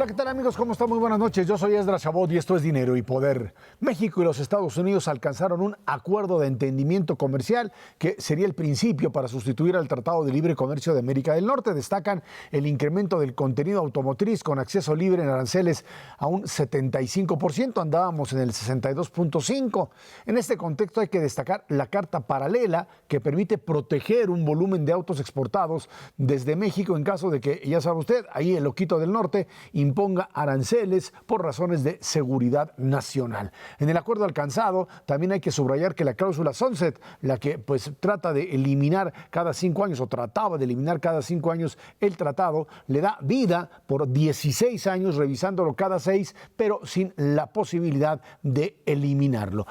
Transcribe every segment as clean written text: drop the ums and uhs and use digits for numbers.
Hola, ¿qué tal amigos? ¿Cómo están? Muy buenas noches. Yo soy Esdras Chabot y esto es Dinero y Poder. México y los Estados Unidos alcanzaron un acuerdo de entendimiento comercial que sería el principio para sustituir al Tratado de Libre Comercio de América del Norte. Destacan el incremento del contenido automotriz con acceso libre en aranceles a un 75%. Andábamos en el 62.5%. En este contexto hay que destacar la carta paralela que permite proteger un volumen de autos exportados desde México en caso de que, ya sabe usted, ahí el loquito del norte imponga aranceles por razones de seguridad nacional. En el acuerdo alcanzado también hay que subrayar que la cláusula Sunset, la que pues trata de eliminar cada 5 años o trataba de eliminar cada 5 años el tratado, le da vida por 16 años, revisándolo cada 6, pero sin la posibilidad de eliminarlo.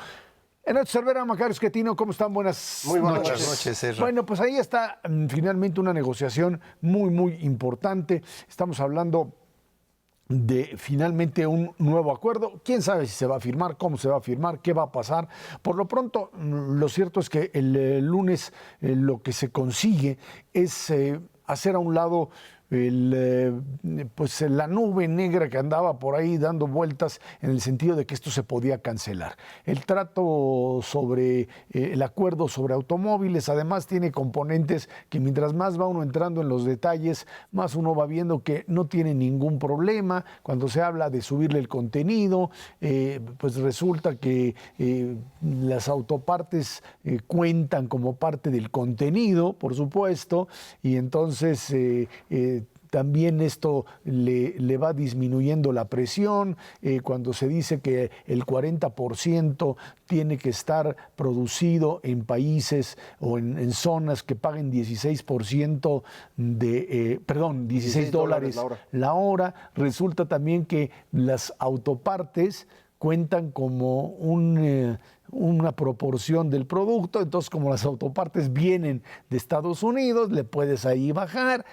Ernesto Cervera, Macario Esquetino, ¿cómo están? Buenas noches. Muy buenas noches, Ezra. Bueno, pues ahí está finalmente una negociación muy importante. Estamos hablando de finalmente un nuevo acuerdo. ¿Quién sabe si se va a firmar, cómo se va a firmar, qué va a pasar? Por lo pronto, lo cierto es que el lunes lo que se consigue es hacer a un lado pues la nube negra que andaba por ahí dando vueltas en el sentido de que esto se podía cancelar. El trato sobre el acuerdo sobre automóviles además tiene componentes que mientras más va uno entrando en los detalles, más uno va viendo que no tiene ningún problema. Cuando se habla de subirle el contenido, pues resulta que las autopartes cuentan como parte del contenido, por supuesto, y entonces también esto le va disminuyendo la presión. Cuando se dice que el 40% tiene que estar producido en países o en zonas que paguen 16% perdón, 16 dólares la hora, resulta también que las autopartes cuentan como una proporción del producto. Entonces, como las autopartes vienen de Estados Unidos, le puedes ahí bajar.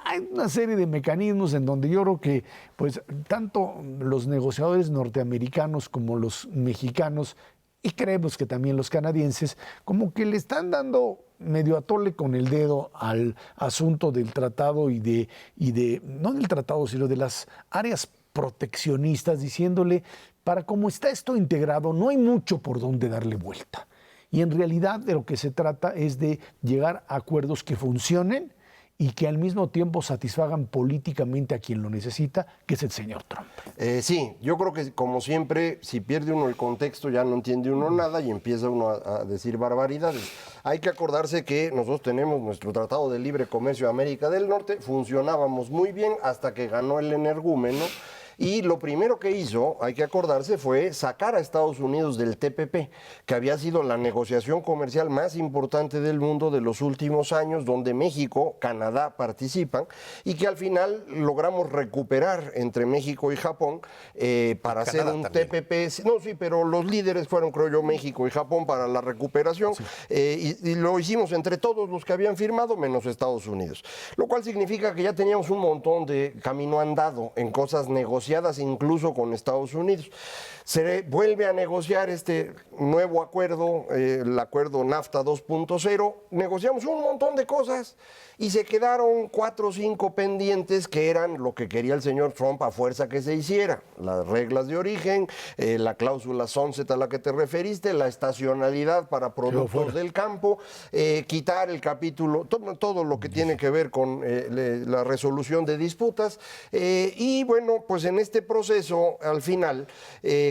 Hay una serie de mecanismos en donde yo creo que pues tanto los negociadores norteamericanos como los mexicanos, y creemos que también los canadienses, como que le están dando medio atole con el dedo al asunto del tratado y de no del tratado, sino de las áreas proteccionistas, diciéndole, para cómo está esto integrado, no hay mucho por donde darle vuelta. Y en realidad de lo que se trata es de llegar a acuerdos que funcionen y que al mismo tiempo satisfagan políticamente a quien lo necesita, que es el señor Trump. Sí, yo creo que como siempre, si pierde uno el contexto ya no entiende uno nada y empieza uno a decir barbaridades. Hay que acordarse que nosotros tenemos nuestro Tratado de Libre Comercio de América del Norte, funcionábamos muy bien hasta que ganó el energúmeno. Y lo primero que hizo, hay que acordarse, fue sacar a Estados Unidos del TPP, que había sido la negociación comercial más importante del mundo de los últimos años, donde México, Canadá participan, y que al final logramos recuperar entre México y Japón para hacer un también. TPP. No, sí, pero los líderes fueron, creo yo, México y Japón para la recuperación, sí. Y lo hicimos entre todos los que habían firmado, menos Estados Unidos. Lo cual significa que ya teníamos un montón de camino andado en cosas negociadas, incluso con Estados Unidos. Se vuelve a negociar este nuevo acuerdo, el acuerdo NAFTA 2.0, negociamos un montón de cosas y se quedaron 4 o 5 pendientes que eran lo que quería el señor Trump a fuerza que se hiciera: las reglas de origen, la cláusula Sunset a la que te referiste, la estacionalidad para productos del campo, quitar el capítulo, todo lo que tiene que ver con la resolución de disputas, y bueno, pues en este proceso, al final,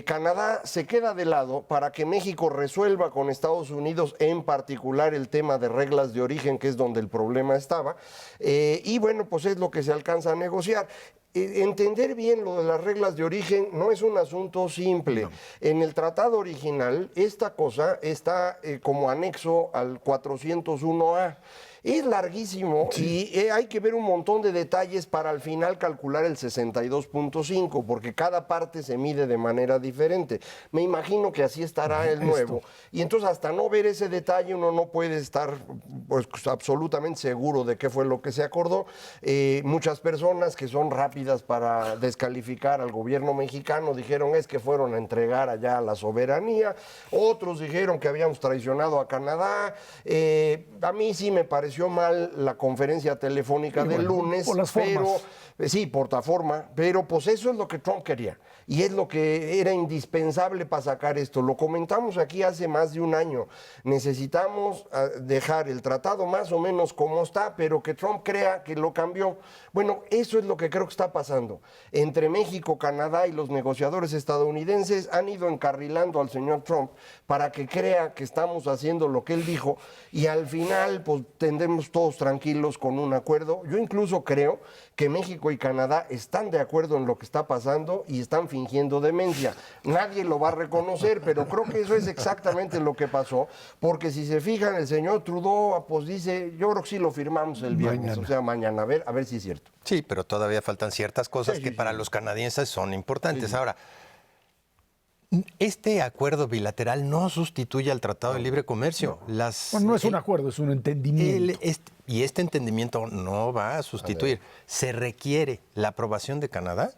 Canadá se queda de lado para que México resuelva con Estados Unidos, en particular el tema de reglas de origen, que es donde el problema estaba, y bueno, pues es lo que se alcanza a negociar. Entender bien lo de las reglas de origen no es un asunto simple. No. En el tratado original, esta cosa está como anexo al 401A. Es larguísimo, sí. Y hay que ver un montón de detalles para al final calcular el 62.5, porque cada parte se mide de manera diferente. Me imagino que así estará el nuevo. Y entonces hasta no ver ese detalle uno no puede estar pues absolutamente seguro de qué fue lo que se acordó. Muchas personas que son rápidas para descalificar al gobierno mexicano dijeron es que fueron a entregar allá la soberanía. Otros dijeron que habíamos traicionado a Canadá. A mí sí me pareció pareció mal la conferencia telefónica del lunes, por las formas. pero sí, portaforma, pero pues eso es lo que Trump quería y es lo que era indispensable para sacar esto. Lo comentamos aquí hace más de un año. Necesitamos dejar el tratado más o menos como está, pero que Trump crea que lo cambió. Bueno, eso es lo que creo que está pasando. Entre México, Canadá y los negociadores estadounidenses han ido encarrilando al señor Trump para que crea que estamos haciendo lo que él dijo y al final pues tendremos todos tranquilos con un acuerdo. Yo incluso creo que México y Canadá están de acuerdo en lo que está pasando y están fingiendo demencia. Nadie lo va a reconocer, pero creo que eso es exactamente lo que pasó, porque si se fijan, el señor Trudeau pues dice, yo creo que sí lo firmamos el viernes, Mañana. o sea, mañana, a ver si es cierto. Sí, pero todavía faltan ciertas cosas Sí, que sí, para sí. los canadienses son importantes. Ahora, este acuerdo bilateral no sustituye al Tratado de Libre Comercio. Bueno, no es un acuerdo, es un entendimiento. Y este entendimiento no va a sustituir. Se requiere la aprobación de Canadá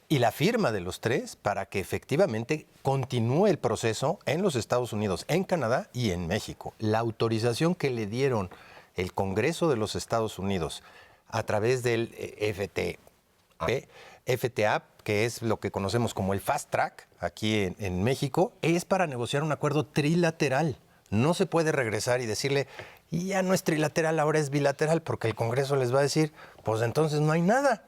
y la firma de los tres para que efectivamente continúe el proceso en los Estados Unidos, en Canadá y en México. La autorización que le dieron el Congreso de los Estados Unidos a través del FTA, que es lo que conocemos como el Fast Track aquí en México, es para negociar un acuerdo trilateral. No se puede regresar y decirle, y ya no es trilateral, ahora es bilateral, porque el Congreso les va a decir, pues entonces no hay nada.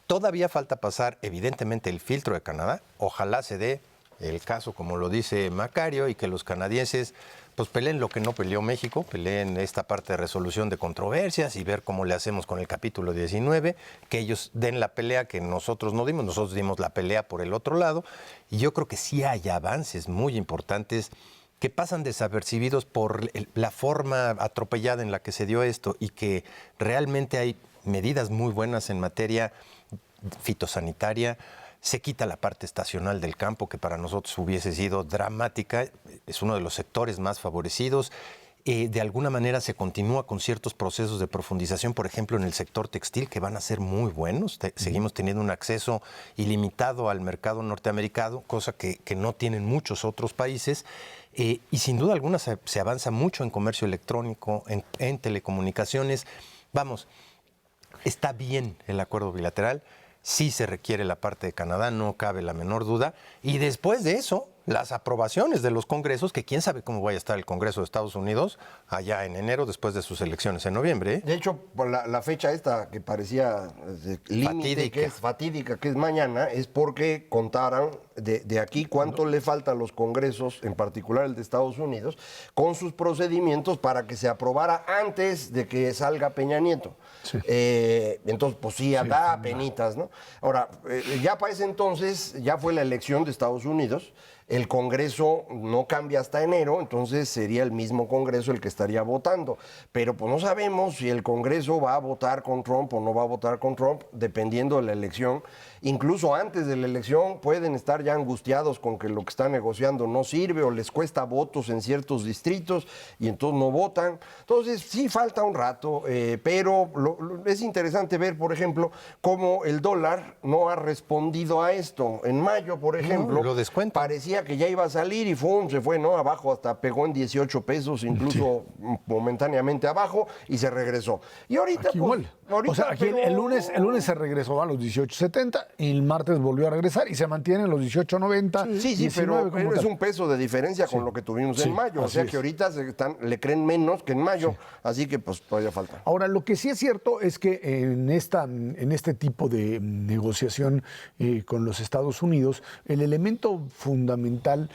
Todavía falta pasar, evidentemente, el filtro de Canadá. Ojalá se dé el caso, como lo dice Macario, y que los canadienses pues peleen lo que no peleó México, peleen esta parte de resolución de controversias y ver cómo le hacemos con el capítulo 19, que ellos den la pelea que nosotros no dimos, nosotros dimos la pelea por el otro lado. Y yo creo que sí hay avances muy importantes que pasan desapercibidos por la forma atropellada en la que se dio esto y que realmente hay medidas muy buenas en materia fitosanitaria. Se quita la parte estacional del campo, que para nosotros hubiese sido dramática, es uno de los sectores más favorecidos. De alguna manera se continúa con ciertos procesos de profundización, por ejemplo, en el sector textil, que van a ser muy buenos. Seguimos teniendo un acceso ilimitado al mercado norteamericano, cosa que no tienen muchos otros países. Y sin duda alguna se avanza mucho en comercio electrónico, en telecomunicaciones. Vamos, está bien el acuerdo bilateral. Sí se requiere la parte de Canadá, no cabe la menor duda. Y después de eso, las aprobaciones de los congresos, que quién sabe cómo vaya a estar el Congreso de Estados Unidos allá en enero, después de sus elecciones en noviembre. De hecho, por la fecha esta que parecía límite, que es fatídica, que es mañana, es porque contaran de aquí cuánto le falta a los congresos, en particular el de Estados Unidos, con sus procedimientos para que se aprobara antes de que salga Peña Nieto. Sí. Entonces, pues sí, da penitas, ¿no? Ahora, ya para ese entonces, ya fue la elección de Estados Unidos. El Congreso no cambia hasta enero, entonces sería el mismo Congreso el que estaría votando. Pero pues no sabemos si el Congreso va a votar con Trump o no va a votar con Trump, dependiendo de la elección. Incluso antes de la elección pueden estar ya angustiados con que lo que están negociando no sirve o les cuesta votos en ciertos distritos y entonces no votan. Entonces sí falta un rato, pero es interesante ver, por ejemplo, cómo el dólar no ha respondido a esto. En mayo, por ejemplo, lo descuenta. Parecía que ya iba a salir y se fue, ¿no? Abajo, hasta pegó en 18 pesos, incluso momentáneamente abajo, y se regresó. Y ahorita, Aquí pues, igual. ahorita, O sea, aquí pero- el lunes se regresó a los 18.70 y el martes volvió a regresar y se mantiene en los 18.90. Sí, 19, pero como es tal. un peso de diferencia con lo que tuvimos Sí, en mayo. O así sea es. que ahorita le creen menos que en mayo. Así que pues todavía falta. Ahora, lo que sí es cierto es que en este tipo de negociación con los Estados Unidos, el elemento fundamental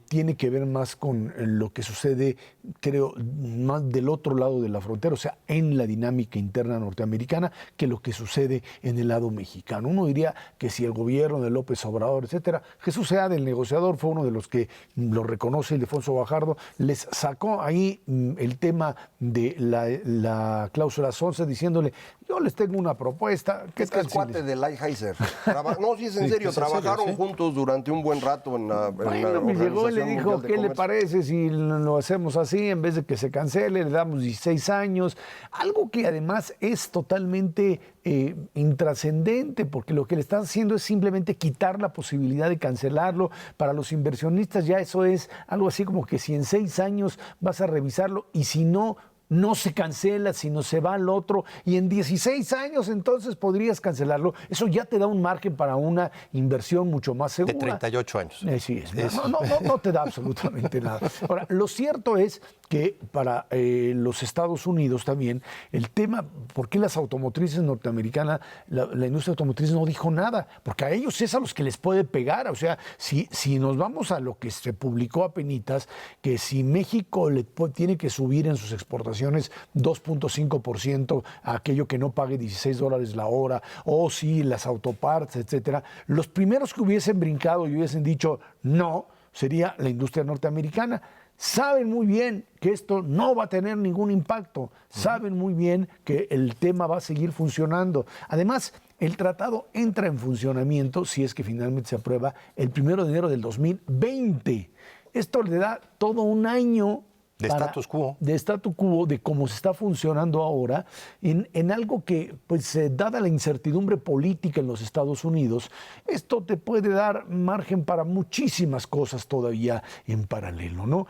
tiene que ver más con lo que sucede, creo, más del otro lado de la frontera, o sea, en la dinámica interna norteamericana, que lo que sucede en el lado mexicano. Uno diría que si el gobierno de López Obrador, etcétera, Jesús Seade, el negociador, fue uno de los que lo reconoce, Ildefonso Guajardo, les sacó ahí el tema de la cláusula 11, diciéndole, yo les tengo una propuesta. ¿Qué Es que tal es si cuate les-?" de Lighthizer. No, sí, es en serio. es en serio, Trabajaron sí. juntos durante un buen rato en la Bueno, me llegó y le Organización dijo, Mundial de ¿qué le Comercio. parece si lo hacemos así? En vez de que se cancele, le damos 16 años. Algo que además es totalmente intrascendente, porque lo que le están haciendo es simplemente quitar la posibilidad de cancelarlo. Para los inversionistas ya eso es algo así como que si en 6 años vas a revisarlo y si no, no se cancela, sino se va al otro, y en 16 años entonces podrías cancelarlo. Eso ya te da un margen para una inversión mucho más segura. De 38 años. Sí, no te da absolutamente nada. Ahora, lo cierto es que para los Estados Unidos también, el tema, ¿por qué las automotrices norteamericanas, la industria automotriz no dijo nada? Porque a ellos es a los que les puede pegar. O sea, si nos vamos a lo que se publicó apenitas, que si México tiene que subir en sus exportaciones 2.5% a aquello que no pague $16 la hora, o si las autoparts, etcétera, los primeros que hubiesen brincado y hubiesen dicho no, sería la industria norteamericana. Saben muy bien que esto no va a tener ningún impacto, saben muy bien que el tema va a seguir funcionando. Además, el tratado entra en funcionamiento, si es que finalmente se aprueba, el 1 de enero del 2020. Esto le da todo un año de status quo. De status quo, de cómo se está funcionando ahora, en algo que, pues, dada la incertidumbre política en los Estados Unidos, esto te puede dar margen para muchísimas cosas todavía en paralelo, ¿no?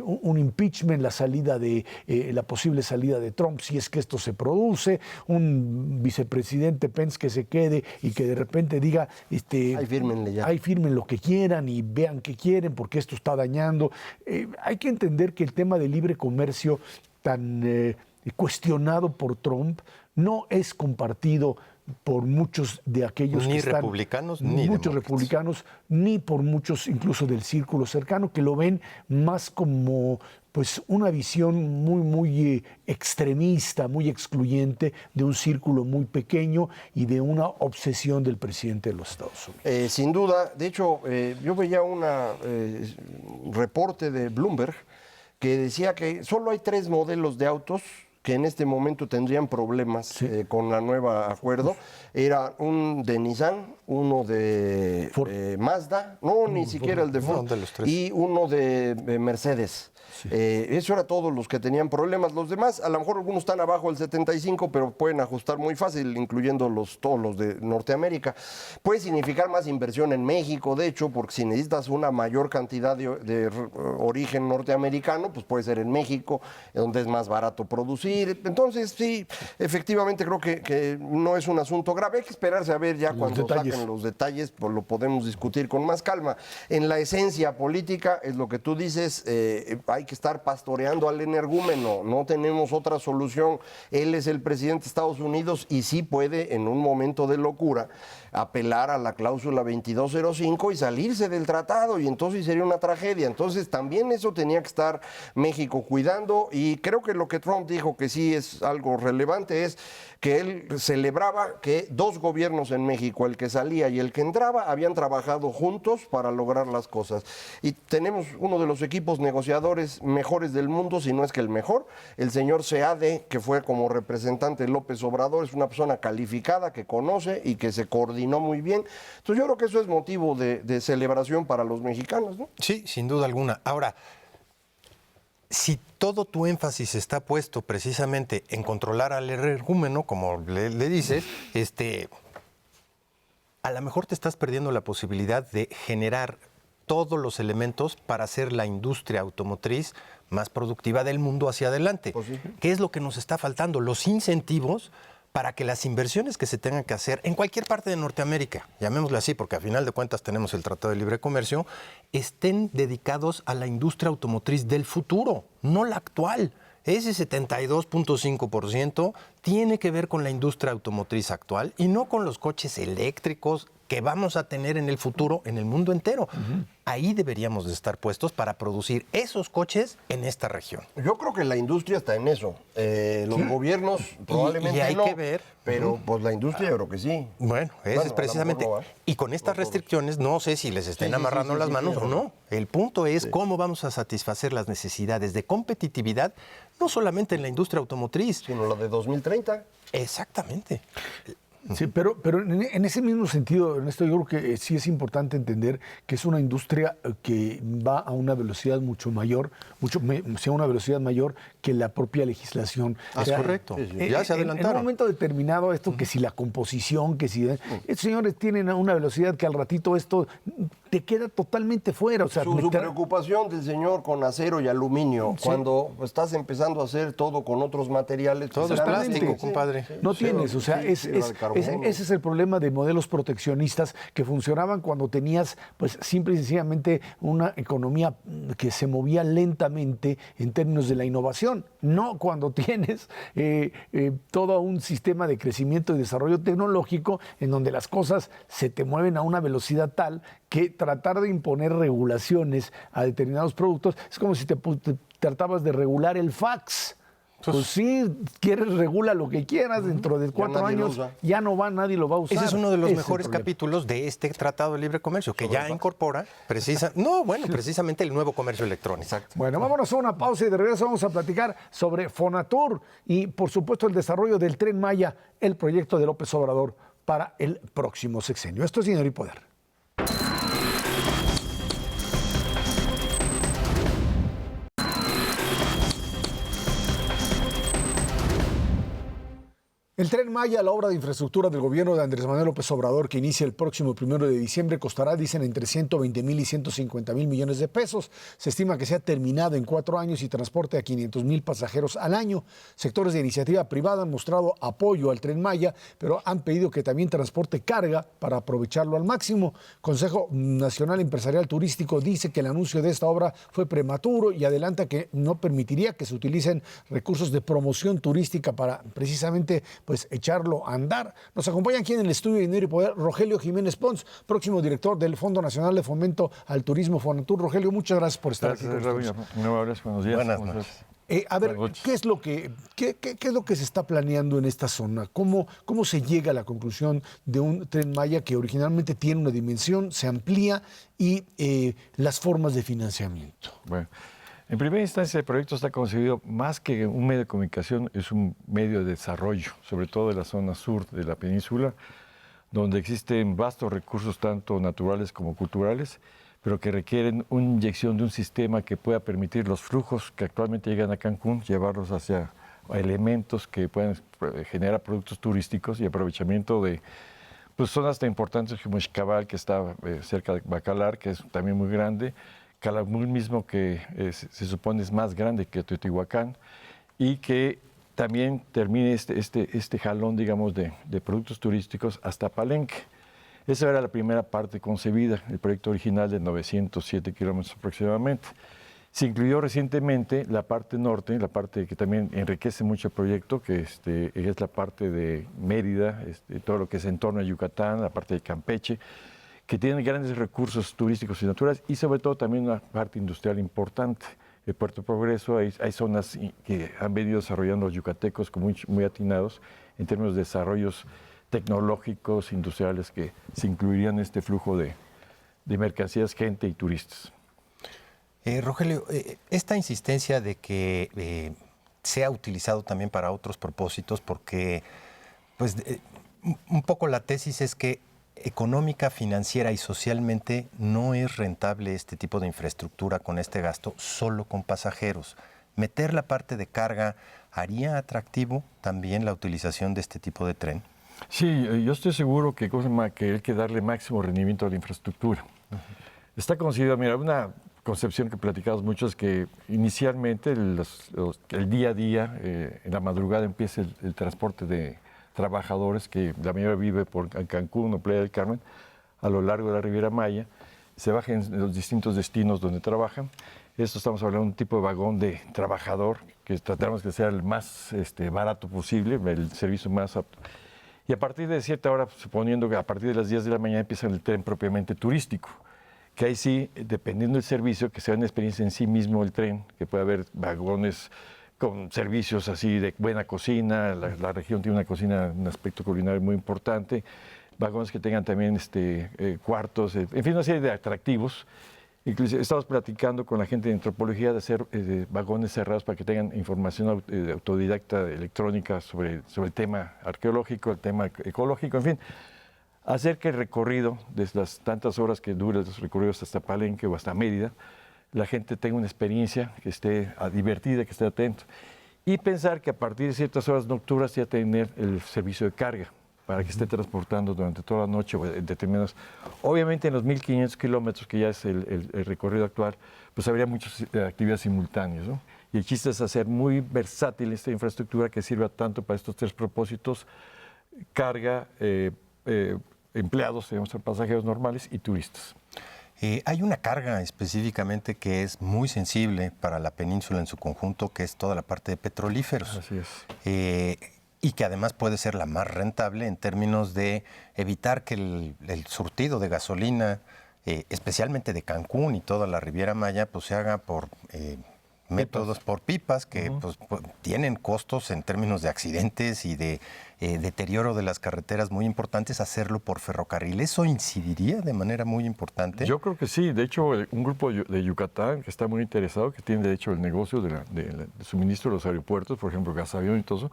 Un impeachment, la posible salida de Trump, si es que esto se produce, un vicepresidente Pence que se quede y que de repente diga, ahí fírmenle ya. Ahí firmen lo que quieran y vean qué quieren, porque esto está dañando. Hay que entender que el tema de libre comercio tan cuestionado por Trump no es compartido por muchos de aquellos ni que están... republicanos, ni muchos demócratas. republicanos, ni por muchos incluso del círculo cercano, que lo ven más como, pues, una visión muy extremista, muy excluyente de un círculo muy pequeño y de una obsesión del presidente de los Estados Unidos. Sin duda. De hecho, yo veía un reporte de Bloomberg que decía que solo hay 3 modelos de autos que en este momento tendrían problemas con la nueva acuerdo. Era un de Nissan, uno de Mazda, ni siquiera el de Ford, de los 3. y uno de Mercedes. Sí. Eso era todos los que tenían problemas. Los demás, a lo mejor algunos están abajo del 75, pero pueden ajustar muy fácil, incluyendo todos los de Norteamérica. Puede significar más inversión en México, de hecho, porque si necesitas una mayor cantidad de origen norteamericano, pues puede ser en México, donde es más barato producir. Entonces, sí, efectivamente creo que no es un asunto grave. Hay que esperarse a ver ya cuando saquen los detalles, pues lo podemos discutir con más calma. En la esencia política, es lo que tú dices, hay que estar pastoreando al energúmeno, no tenemos otra solución. Él es el presidente de Estados Unidos y sí puede, en un momento de locura, apelar a la cláusula 2205 y salirse del tratado, y entonces sería una tragedia. Entonces también eso tenía que estar México cuidando, y creo que lo que Trump dijo, que sí es algo relevante, es que él celebraba que 2 gobiernos en México, el que salía y el que entraba, habían trabajado juntos para lograr las cosas. Y tenemos uno de los equipos negociadores mejores del mundo, si no es que el mejor. El señor Seade, que fue como representante de López Obrador, es una persona calificada, que conoce y que se coordinó muy bien. Entonces yo creo que eso es motivo de celebración para los mexicanos, ¿no? Sí, sin duda alguna. Ahora, si todo tu énfasis está puesto precisamente en controlar al energúmeno, como le dices, a lo mejor te estás perdiendo la posibilidad de generar todos los elementos para hacer la industria automotriz más productiva del mundo hacia adelante. Pues sí. ¿Qué es lo que nos está faltando? Los incentivos para que las inversiones que se tengan que hacer en cualquier parte de Norteamérica, llamémosle así, porque a final de cuentas tenemos el Tratado de Libre Comercio, estén dedicados a la industria automotriz del futuro, no la actual. Ese 72.5% tiene que ver con la industria automotriz actual y no con los coches eléctricos que vamos a tener en el futuro en el mundo entero. Ahí deberíamos de estar puestos para producir esos coches en esta región. Yo creo que la industria está en eso. Los gobiernos probablemente y hay no, que ver, pero pues la industria yo creo que sí. Bueno, ese es precisamente. No, y con estas restricciones no sé si les estén amarrando las manos o no. El punto es cómo vamos a satisfacer las necesidades de competitividad, no solamente en la industria automotriz, sino la de 2030. Exactamente. Sí, pero en ese mismo sentido, Ernesto, yo creo que sí es importante entender que es una industria que va a una velocidad mucho mayor, una velocidad mayor que la propia legislación. Es correcto. Ya se adelantaron. En un momento determinado esto, que si la composición, que si... Estos señores tienen una velocidad que al ratito esto te queda totalmente fuera. O sea, Su preocupación del señor con acero y aluminio, cuando estás empezando a hacer todo con otros materiales. Todo es plástico, compadre. No tienes, o sea, ese es el problema de modelos proteccionistas que funcionaban cuando tenías, pues, simple y sencillamente una economía que se movía lentamente en términos de la innovación, no cuando tienes todo un sistema de crecimiento y desarrollo tecnológico en donde las cosas se te mueven a una velocidad tal que tratar de imponer regulaciones a determinados productos es como si te tratabas de regular el fax. Pues sí, quieres, regula lo que quieras, dentro de 4 años ya no va, nadie lo va a usar. Ese es uno de los mejores capítulos de este Tratado de Libre Comercio, que ya incorpora precisamente el nuevo comercio electrónico. Exacto. Bueno, vámonos a una pausa y de regreso vamos a platicar sobre Fonatur y, por supuesto, el desarrollo del Tren Maya, el proyecto de López Obrador para el próximo sexenio. Esto es Dinero y Poder. El Tren Maya, la obra de infraestructura del gobierno de Andrés Manuel López Obrador, que inicia el próximo 1 de diciembre, costará, dicen, entre 120,000 y 150,000 millones de pesos. Se estima que sea terminado en 4 años y transporte a 500,000 pasajeros al año. Sectores de iniciativa privada han mostrado apoyo al Tren Maya, pero han pedido que también transporte carga para aprovecharlo al máximo. Consejo Nacional Empresarial Turístico dice que el anuncio de esta obra fue prematuro y adelanta que no permitiría que se utilicen recursos de promoción turística para precisamente pues echarlo a andar. Nos acompaña aquí en el estudio de Dinero y Poder Rogelio Jiménez Pons, próximo director del Fondo Nacional de Fomento al Turismo, Fonatur. Rogelio, muchas gracias por estar aquí con nosotros. Buenos días. Buenas noches. A ver, ¿qué es lo que se está planeando en esta zona? ¿Cómo se llega a la conclusión de un Tren Maya que originalmente tiene una dimensión, se amplía y las formas de financiamiento? Bueno, en primera instancia el proyecto está concebido más que un medio de comunicación, es un medio de desarrollo, sobre todo de la zona sur de la península, donde existen vastos recursos tanto naturales como culturales, pero que requieren una inyección de un sistema que pueda permitir los flujos que actualmente llegan a Cancún, llevarlos hacia elementos que puedan generar productos turísticos y aprovechamiento de zonas tan importantes como Xcaval, que está cerca de Bacalar, que es también muy grande, Calakmul mismo, que se supone es más grande que Teotihuacán, y que también termine este jalón, digamos, de productos turísticos hasta Palenque. Esa era la primera parte concebida, el proyecto original de 907 kilómetros aproximadamente. Se incluyó recientemente la parte norte, la parte que también enriquece mucho el proyecto, que es la parte de Mérida, todo lo que es en torno a Yucatán, la parte de Campeche, que tienen grandes recursos turísticos y naturales, y sobre todo también una parte industrial importante. El Puerto Progreso, hay zonas que han venido desarrollando los yucatecos como muy atinados en términos de desarrollos tecnológicos, industriales, que se incluirían en este flujo de mercancías, gente y turistas. Rogelio, esta insistencia de que sea utilizado también para otros propósitos, porque pues, un poco la tesis es que económica, financiera y socialmente no es rentable este tipo de infraestructura con este gasto solo con pasajeros. Meter la parte de carga haría atractivo también la utilización de este tipo de tren. Sí, yo estoy seguro que hay que darle máximo rendimiento a la infraestructura. Está considerado, mira, una concepción que platicamos mucho es que inicialmente el día a día, en la madrugada empieza el transporte de trabajadores, que la mayoría vive por Cancún o Playa del Carmen, a lo largo de la Riviera Maya, se bajan en los distintos destinos donde trabajan. Esto estamos hablando de un tipo de vagón de trabajador, que tratamos que sea el más barato posible, el servicio más apto. Y a partir de cierta hora, suponiendo que a partir de las 10 de la mañana empieza el tren propiamente turístico, que ahí sí, dependiendo del servicio, que sea una experiencia en sí mismo el tren, que puede haber vagones con servicios así de buena cocina, la región tiene una cocina, un aspecto culinario muy importante, vagones que tengan también cuartos, en fin, una serie de atractivos. Incluso estamos platicando con la gente de antropología de hacer vagones cerrados para que tengan información autodidacta electrónica sobre el tema arqueológico, el tema ecológico, en fin. Hacer que el recorrido, desde las tantas horas que duran los recorridos hasta Palenque o hasta Mérida, la gente tenga una experiencia que esté divertida, que esté atento. Y pensar que a partir de ciertas horas nocturnas ya tener el servicio de carga. para que esté transportando durante toda la noche o en determinadas. Obviamente en los 1.500 kilómetros, que ya es el recorrido actual, pues habría muchas actividades simultáneas, ¿no? Y el chiste es hacer muy versátil esta infraestructura que sirva tanto para estos tres propósitos: carga, empleados, digamos, pasajeros normales y turistas. Hay una carga específicamente que es muy sensible para la península en su conjunto, que es toda la parte de petrolíferos. Así es. Y que además puede ser la más rentable en términos de evitar que el surtido de gasolina, especialmente de Cancún y toda la Riviera Maya, pues se haga por métodos, por pipas, que pues, tienen costos en términos de accidentes y de deterioro de las carreteras muy importantes. Hacerlo por ferrocarril, ¿eso incidiría de manera muy importante? Yo creo que sí. De hecho, un grupo de Yucatán que está muy interesado, que tiene de hecho el negocio de suministro de los aeropuertos, por ejemplo, Gasavión y todo eso,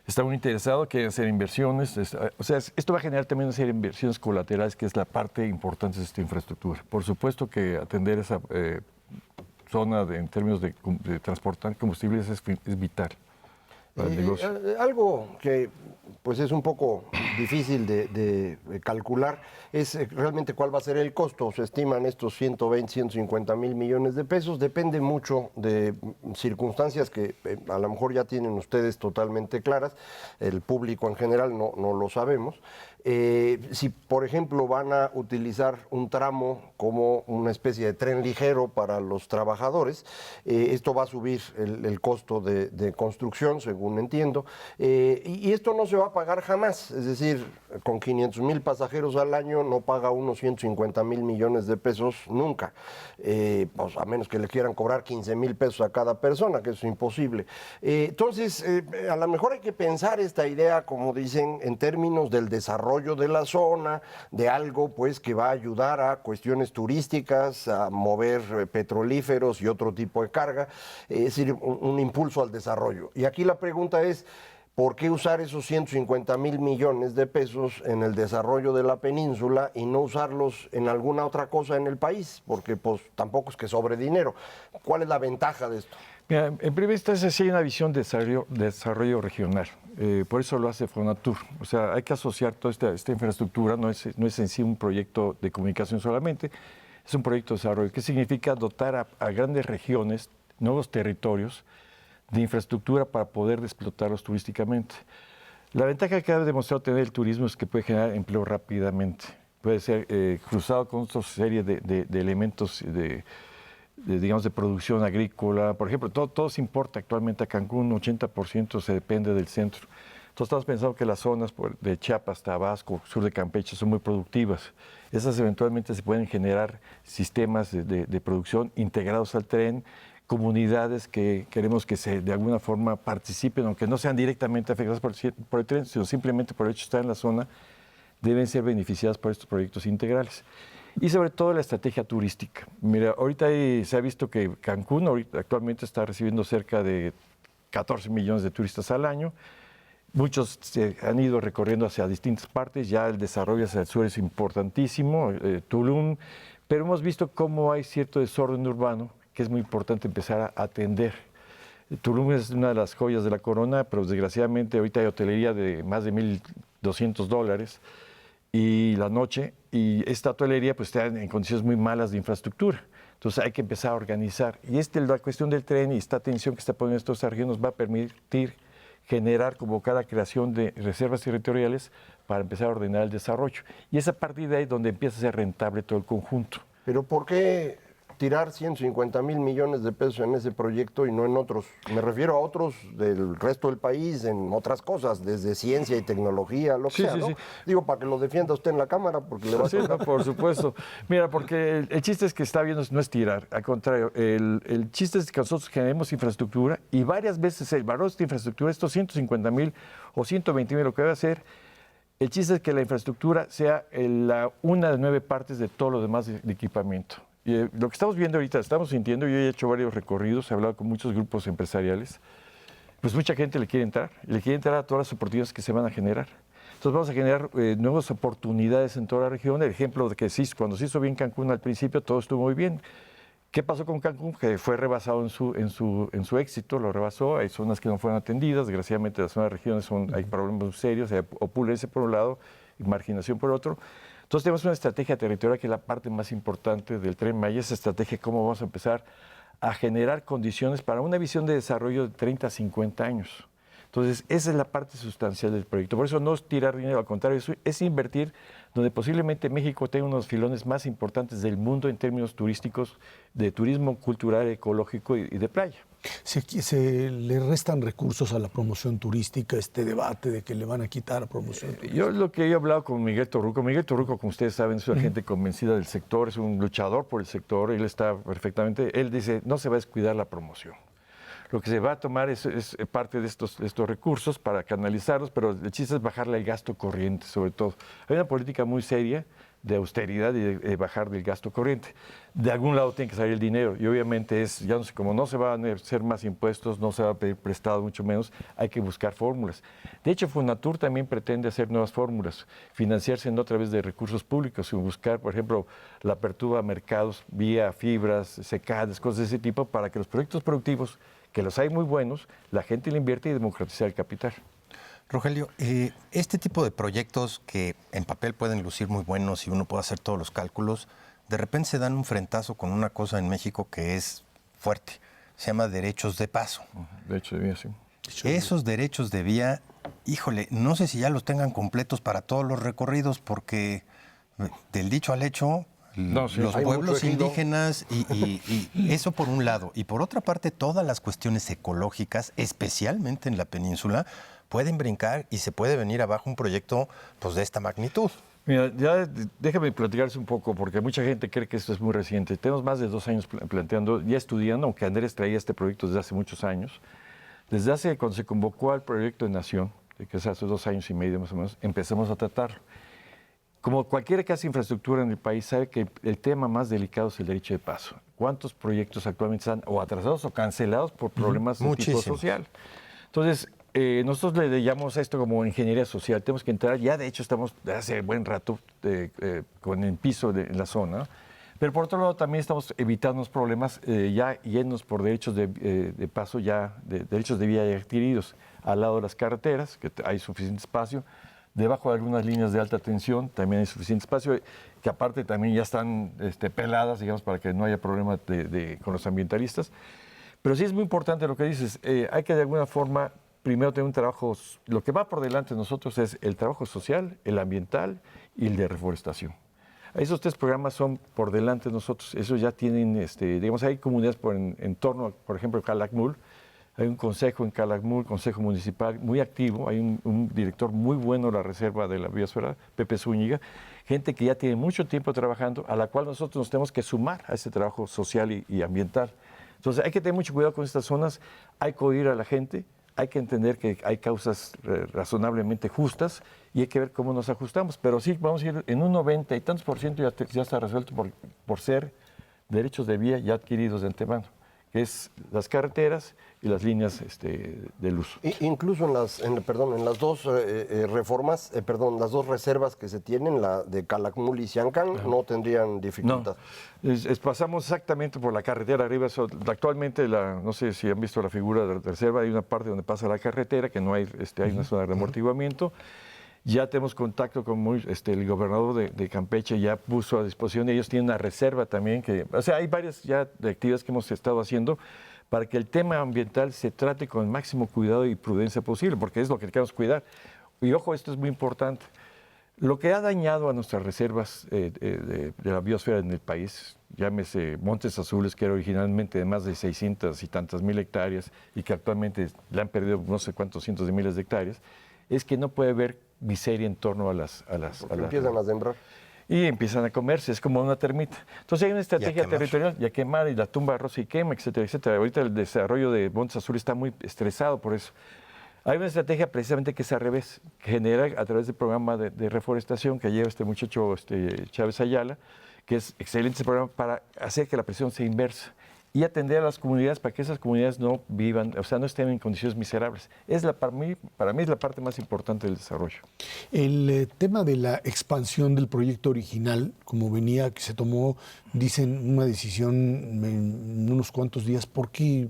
está muy interesado, quiere hacer inversiones. O sea, esto va a generar también una serie de inversiones colaterales, que es la parte importante de esta infraestructura. Por supuesto que atender esa zona en términos de transportar combustibles es vital para el negocio. Algo que pues es un poco difícil de calcular es realmente cuál va a ser el costo. Se estiman estos 120, 150 mil millones de pesos. Depende mucho de circunstancias que a lo mejor ya tienen ustedes totalmente claras. El público en general no lo sabemos. Si, por ejemplo, van a utilizar un tramo como una especie de tren ligero para los trabajadores, esto va a subir el costo de construcción, según entiendo, y esto no se va a pagar jamás. Es decir, con 500 mil pasajeros al año no paga unos 150 mil millones de pesos nunca, pues a menos que le quieran cobrar 15 mil pesos a cada persona, que eso es imposible. Entonces, a lo mejor hay que pensar esta idea, como dicen, en términos del desarrollo de la zona, de algo pues que va a ayudar a cuestiones turísticas, a mover petrolíferos y otro tipo de carga, es decir, un impulso al desarrollo. Y aquí la pregunta es, ¿por qué usar esos 150 mil millones de pesos en el desarrollo de la península y no usarlos en alguna otra cosa en el país? Porque pues tampoco es que sobre dinero. ¿Cuál es la ventaja de esto? Mira, en primera instancia sí hay una visión de desarrollo regional. Por eso lo hace Fonatur. O sea, hay que asociar toda esta infraestructura, no es en sí un proyecto de comunicación solamente, es un proyecto de desarrollo. ¿Qué significa dotar a grandes regiones, nuevos territorios, de infraestructura para poder explotarlos turísticamente? La ventaja que ha demostrado tener el turismo es que puede generar empleo rápidamente. Puede ser cruzado con otra serie de elementos digamos, de producción agrícola. Por ejemplo, todo se importa actualmente a Cancún, 80% se depende del centro. Entonces estamos pensando que las zonas de Chiapas, Tabasco, sur de Campeche son muy productivas. Esas eventualmente se pueden generar sistemas de producción integrados al tren, comunidades que queremos que de alguna forma participen, aunque no sean directamente afectadas por el tren, sino simplemente por el hecho de estar en la zona, deben ser beneficiadas por estos proyectos integrales. Y sobre todo la estrategia turística. Mira, ahorita se ha visto que Cancún actualmente está recibiendo cerca de 14 millones de turistas al año. Muchos se han ido recorriendo hacia distintas partes, ya el desarrollo hacia el sur es importantísimo, Tulum, pero hemos visto cómo hay cierto desorden urbano que es muy importante empezar a atender. Tulum es una de las joyas de la corona, pero desgraciadamente ahorita hay hotelería de más de $1,200 y la noche, y esta hotelería pues está en condiciones muy malas de infraestructura. Entonces hay que empezar a organizar. Y la cuestión del tren y esta atención que está poniendo estos regiones va a permitir generar, convocar la creación de reservas territoriales para empezar a ordenar el desarrollo. Y es a partir de ahí donde empieza a ser rentable todo el conjunto. Pero ¿por qué tirar 150 mil millones de pesos en ese proyecto y no en otros? Me refiero a otros del resto del país, en otras cosas, desde ciencia y tecnología, lo que sea, ¿no? Sí. Digo, para que lo defienda usted en la Cámara, porque le va a Sí, no, por supuesto. Mira, porque el chiste es que está viendo no es tirar, al contrario, el chiste es que nosotros generemos infraestructura y varias veces el valor de esta infraestructura, estos 150 mil o 120 mil, lo que va a hacer, el chiste es que la infraestructura sea una de 9 partes de todo lo demás de equipamiento. Y lo que estamos viendo ahorita, estamos sintiendo, yo he hecho varios recorridos, he hablado con muchos grupos empresariales, pues mucha gente le quiere entrar a todas las oportunidades que se van a generar. Entonces vamos a generar nuevas oportunidades en toda la región. El ejemplo de que cuando se hizo bien Cancún al principio, todo estuvo muy bien. ¿Qué pasó con Cancún? Que fue rebasado en su éxito, lo rebasó. Hay zonas que no fueron atendidas. Desgraciadamente, las zonas de regiones hay problemas muy serios, hay opulencia por un lado y marginación por otro. Entonces, tenemos una estrategia territorial que es la parte más importante del Tren Maya. Esa estrategia, cómo vamos a empezar a generar condiciones para una visión de desarrollo de 30 a 50 años. Entonces, esa es la parte sustancial del proyecto. Por eso no es tirar dinero, al contrario, es invertir donde posiblemente México tenga uno de los filones más importantes del mundo en términos turísticos, de turismo cultural, ecológico y de playa. Se le restan recursos a la promoción turística, este debate de que le van a quitar promoción turística. Yo lo que he hablado con Miguel Torruco, como ustedes saben, es una gente convencida del sector, es un luchador por el sector, él está perfectamente, él dice, no se va a descuidar la promoción. Lo que se va a tomar es parte de estos recursos para canalizarlos, pero el chiste es bajarle el gasto corriente, sobre todo. Hay una política muy seria de austeridad y de bajar del gasto corriente. De algún lado tiene que salir el dinero y obviamente ya no sé, como no se van a hacer más impuestos, no se va a pedir prestado mucho menos, hay que buscar fórmulas. De hecho, Fonatur también pretende hacer nuevas fórmulas, financiarse no a través de recursos públicos, sino buscar, por ejemplo, la apertura a mercados vía fibras, secades, cosas de ese tipo, para que los proyectos productivos, que los hay muy buenos, la gente le invierte y democratizar el capital. Rogelio, este tipo de proyectos que en papel pueden lucir muy buenos y uno puede hacer todos los cálculos, de repente se dan un frentazo con una cosa en México que es fuerte. Se llama derechos de paso. Derechos de vía, sí. Esos derechos de vía, híjole, no sé si ya los tengan completos para todos los recorridos, porque del dicho al hecho, los pueblos indígenas y eso por un lado. Y por otra parte, todas las cuestiones ecológicas, especialmente en la península, pueden brincar y se puede venir abajo un proyecto pues, de esta magnitud. Mira, ya déjame platicarles un poco, porque mucha gente cree que esto es muy reciente. Tenemos más de 2 años planteando, ya estudiando, aunque Andrés traía este proyecto desde hace muchos años. Desde cuando se convocó al proyecto de Nación, que es hace 2 años y medio más o menos, empezamos a tratarlo. Como cualquiera que hace infraestructura en el país sabe que el tema más delicado es el derecho de paso. ¿Cuántos proyectos actualmente están o atrasados o cancelados por problemas de tipo social? Entonces, nosotros le llamamos a esto como ingeniería social. Tenemos que entrar, ya de hecho estamos hace buen rato con el piso en la zona, pero por otro lado también estamos evitando los problemas ya yéndonos por derechos de paso, derechos de vía ya adquiridos al lado de las carreteras, que hay suficiente espacio. Debajo de algunas líneas de alta tensión también hay suficiente espacio, que aparte también ya están peladas, digamos, para que no haya problema con los ambientalistas. Pero sí es muy importante lo que dices, hay que de alguna forma primero tener un trabajo, lo que va por delante de nosotros es el trabajo social, el ambiental y el de reforestación. Esos 3 programas son por delante de nosotros, esos ya tienen, digamos, hay comunidades en torno, por ejemplo, Calakmul. Hay un consejo en Calakmul, consejo municipal muy activo, hay un director muy bueno de la reserva de la biosfera, Pepe Zúñiga, gente que ya tiene mucho tiempo trabajando, a la cual nosotros nos tenemos que sumar a ese trabajo social y ambiental. Entonces hay que tener mucho cuidado con estas zonas, hay que oír a la gente, hay que entender que hay causas razonablemente justas y hay que ver cómo nos ajustamos. Pero sí, vamos a ir en un 90 y tantos % ya está resuelto por ser derechos de vía ya adquiridos de antemano, que es las carreteras y las líneas de luz. Incluso en las dos reformas, las dos reservas que se tienen, la de Calakmul y Siancán, no tendrían dificultad. No, pasamos exactamente por la carretera arriba. Actualmente, no sé si han visto la figura de la reserva, hay una parte donde pasa la carretera, que no hay, hay una zona de amortiguamiento. Ya tenemos contacto con el gobernador de Campeche, ya puso a disposición, ellos tienen una reserva también, hay varias ya de actividades que hemos estado haciendo para que el tema ambiental se trate con el máximo cuidado y prudencia posible, porque es lo que queremos cuidar. Y ojo, esto es muy importante. Lo que ha dañado a nuestras reservas de la biosfera en el país, llámese Montes Azules, que era originalmente de más de 600 y tantas mil hectáreas y que actualmente le han perdido no sé cuántos cientos de miles de hectáreas, es que no puede haber miseria en torno a las empiezan a sembrar. Y empiezan a comerse, es como una termita. Entonces hay una estrategia territorial, y a quemar, y la tumba arroz y quema, etcétera, etcétera. Ahorita el desarrollo de Montes Azules está muy estresado por eso. Hay una estrategia precisamente que es al revés, que genera a través del programa de reforestación que lleva este muchacho Chávez Ayala, que es excelente ese programa para hacer que la presión sea inversa y atender a las comunidades para que esas comunidades no vivan, o sea, no estén en condiciones miserables. Para mí es la parte más importante del desarrollo. El tema de la expansión del proyecto original, como venía, que se tomó, dicen, una decisión en unos cuantos días. ¿Por qué?